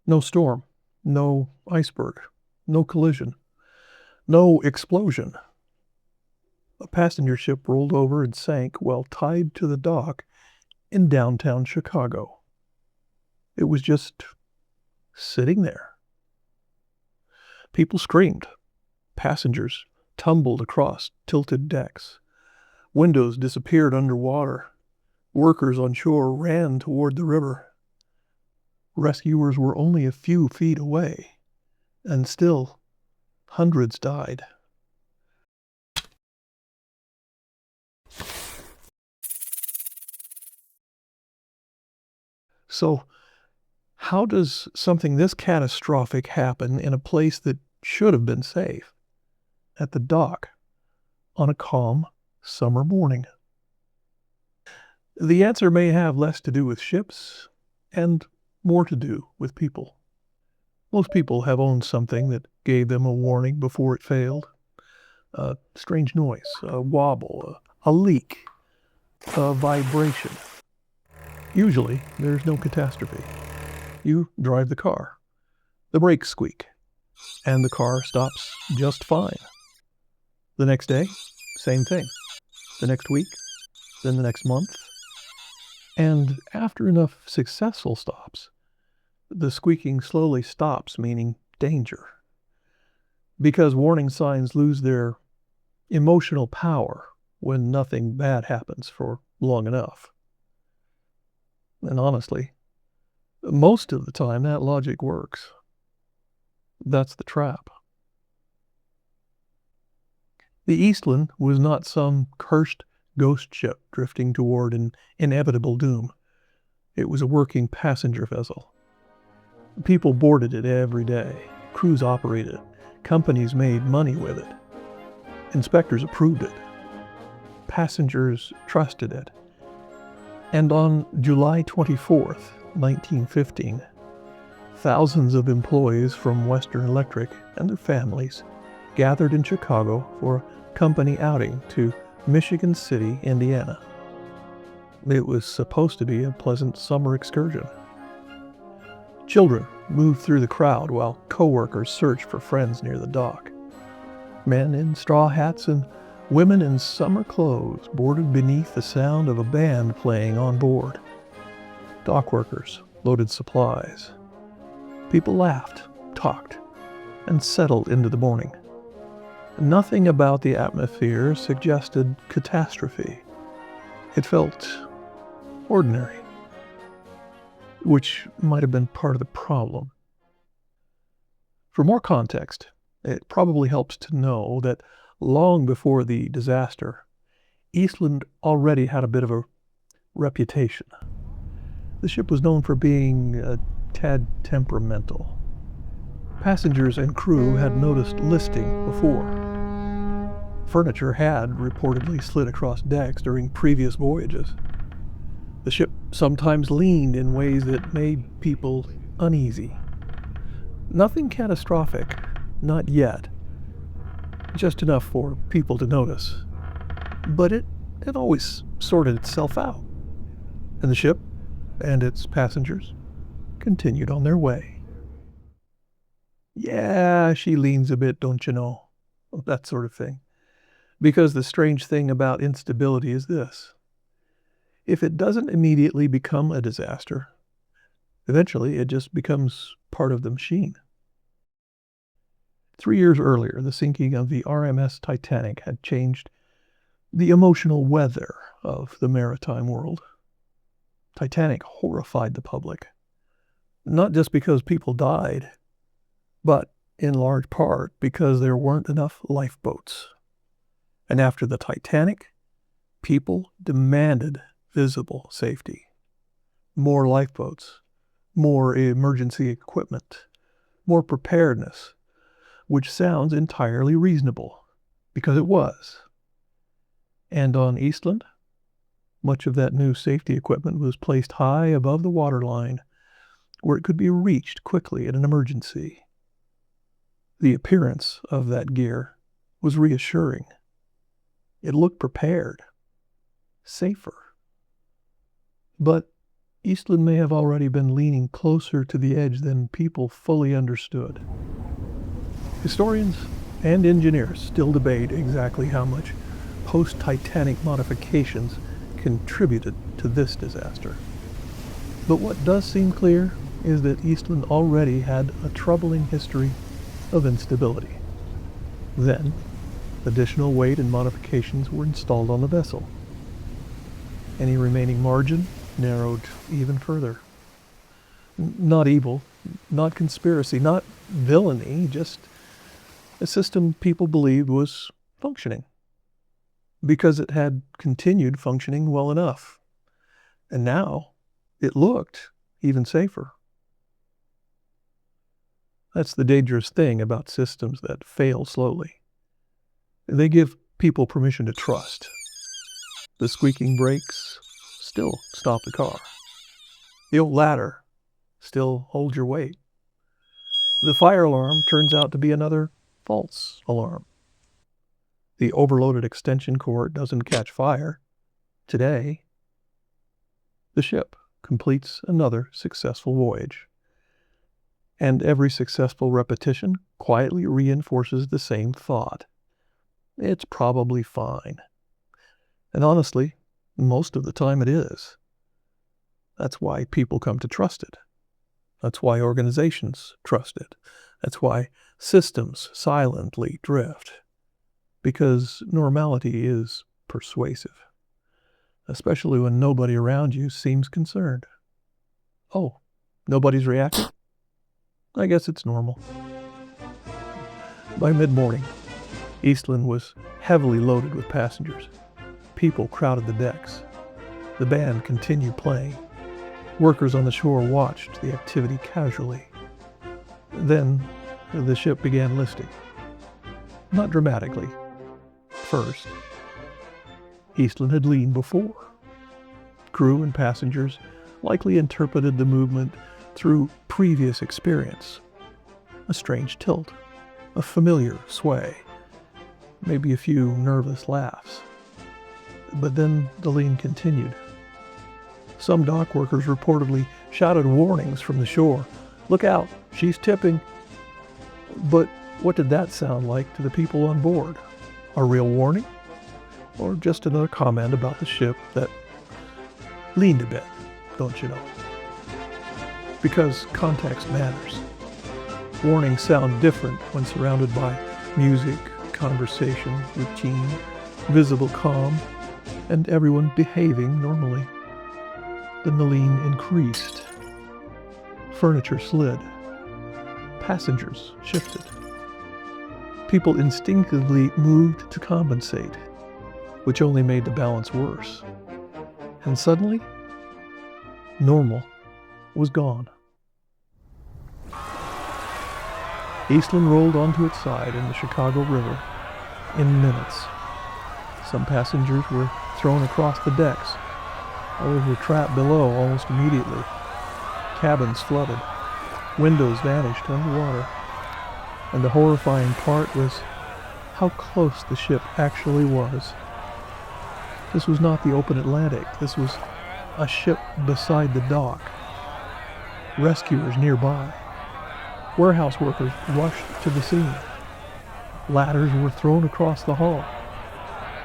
No storm, no iceberg, no collision, no explosion. A passenger ship rolled over and sank while tied to the dock in downtown Chicago. It was just sitting there. People screamed. Passengers tumbled across tilted decks. Windows disappeared underwater. Workers on shore ran toward the river. Rescuers were only a few feet away, and still hundreds died. So, how does something this catastrophic happen in a place that should have been safe? At the dock, on a calm summer morning. The answer may have less to do with ships and more to do with people. Most people have owned something that gave them a warning before it failed. A strange noise, a wobble, a leak, a vibration. Usually, there's no catastrophe. You drive the car. The brakes squeak, and the car stops just fine. The next day, same thing. The next week, then the next month. And after enough successful stops, the squeaking slowly stops, meaning danger. Because warning signs lose their emotional power when nothing bad happens for long enough. And honestly, most of the time that logic works. That's the trap. The Eastland was not some cursed ghost ship drifting toward an inevitable doom. It was a working passenger vessel. People boarded it every day. Crews operated it. Companies made money with it. Inspectors approved it. Passengers trusted it. And on July 24th, 1915, thousands of employees from Western Electric and their families gathered in Chicago for a company outing to Michigan City, Indiana. It was supposed to be a pleasant summer excursion. Children moved through the crowd while co-workers searched for friends near the dock. Men in straw hats and women in summer clothes boarded beneath the sound of a band playing on board. Dock workers loaded supplies. People laughed, talked, and settled into the morning. Nothing about the atmosphere suggested catastrophe. It felt ordinary, which might have been part of the problem. For more context, it probably helps to know that long before the disaster, Eastland already had a bit of a reputation. The ship was known for being a tad temperamental. Passengers and crew had noticed listing before. Furniture had reportedly slid across decks during previous voyages. The ship sometimes leaned in ways that made people uneasy. Nothing catastrophic, not yet. Just enough for people to notice. But it always sorted itself out. And the ship and its passengers continued on their way. Yeah, she leans a bit, don't you know? That sort of thing. Because the strange thing about instability is this. If it doesn't immediately become a disaster, eventually it just becomes part of the machine. 3 years earlier, the sinking of the RMS Titanic had changed the emotional weather of the maritime world. Titanic horrified the public, not just because people died, but in large part because there weren't enough lifeboats. And after the Titanic, people demanded visible safety. More lifeboats, more emergency equipment, more preparedness, which sounds entirely reasonable, because it was. And on Eastland, much of that new safety equipment was placed high above the waterline, where it could be reached quickly in an emergency. The appearance of that gear was reassuring. It looked prepared, safer. But Eastland may have already been leaning closer to the edge than people fully understood. Historians and engineers still debate exactly how much post-Titanic modifications contributed to this disaster. But what does seem clear is that Eastland already had a troubling history of instability. Then, additional weight and modifications were installed on the vessel. Any remaining margin narrowed even further. Not evil, not conspiracy, not villainy, just a system people believed was functioning. Because it had continued functioning well enough. And now, it looked even safer. That's the dangerous thing about systems that fail slowly. They give people permission to trust. The squeaking brakes still stop the car. The old ladder still holds your weight. The fire alarm turns out to be another false alarm. The overloaded extension cord doesn't catch fire. Today, the ship completes another successful voyage. And every successful repetition quietly reinforces the same thought. It's probably fine. And honestly, most of the time it is. That's why people come to trust it. That's why organizations trust it. That's why systems silently drift. Because normality is persuasive. Especially when nobody around you seems concerned. Oh, nobody's reacting? I guess it's normal. By mid-morning, Eastland was heavily loaded with passengers. People crowded the decks. The band continued playing. Workers on the shore watched the activity casually. Then, the ship began listing. Not dramatically. First, Eastland had leaned before. Crew and passengers likely interpreted the movement through previous experience. A strange tilt, a familiar sway, maybe a few nervous laughs. But then the lean continued. Some dock workers reportedly shouted warnings from the shore. "Look out, she's tipping." But what did that sound like to the people on board? A real warning? Or just another comment about the ship that leaned a bit, don't you know? Because context matters. Warnings sound different when surrounded by music, conversation, routine, visible calm, and everyone behaving normally. Then the lean increased. Furniture slid. Passengers shifted. People instinctively moved to compensate, which only made the balance worse. And suddenly, normal was gone. Eastland rolled onto its side in the Chicago River in minutes. Some passengers were thrown across the decks. Others were trapped below almost immediately. Cabins flooded. Windows vanished underwater. And the horrifying part was how close the ship actually was. This was not the open Atlantic. This was a ship beside the dock. Rescuers nearby. Warehouse workers rushed to the scene. Ladders were thrown across the hall.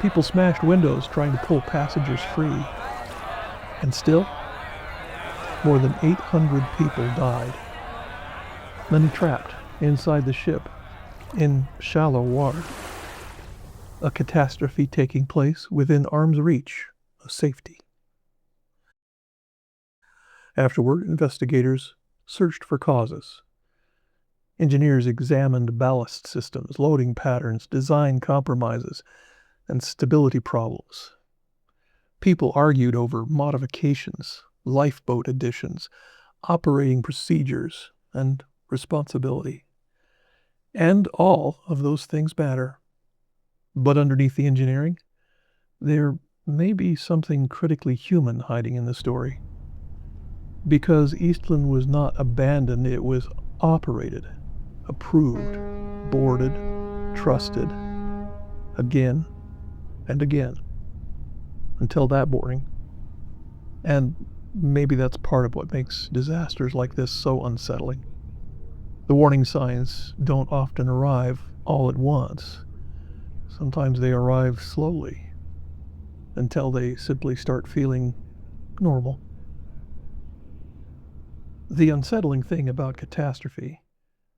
People smashed windows trying to pull passengers free. And still, more than 800 people died. Many trapped inside the ship in shallow water. A catastrophe taking place within arm's reach of safety. Afterward, investigators searched for causes. Engineers examined ballast systems, loading patterns, design compromises, and stability problems. People argued over modifications, lifeboat additions, operating procedures, and responsibility. And all of those things matter. But underneath the engineering, there may be something critically human hiding in the story. Because Eastland was not abandoned, it was operated, approved, boarded, trusted, again and again, until that boarding. And maybe that's part of what makes disasters like this so unsettling. The warning signs don't often arrive all at once. Sometimes they arrive slowly until they simply start feeling normal. The unsettling thing about catastrophe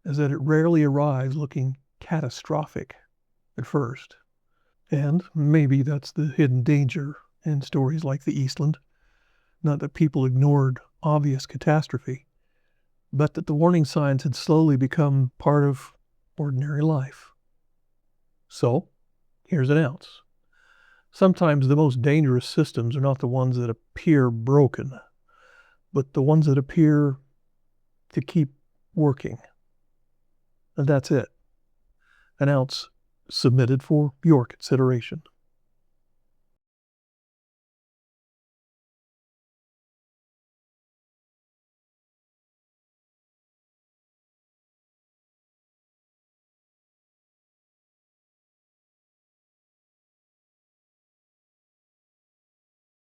is that it rarely arrives looking catastrophic at first. And maybe that's the hidden danger in stories like the Eastland. Not that people ignored obvious catastrophe, but that the warning signs had slowly become part of ordinary life. So, here's an ounce. Sometimes the most dangerous systems are not the ones that appear broken, but the ones that appear to keep working. And that's it. An ounce submitted for your consideration.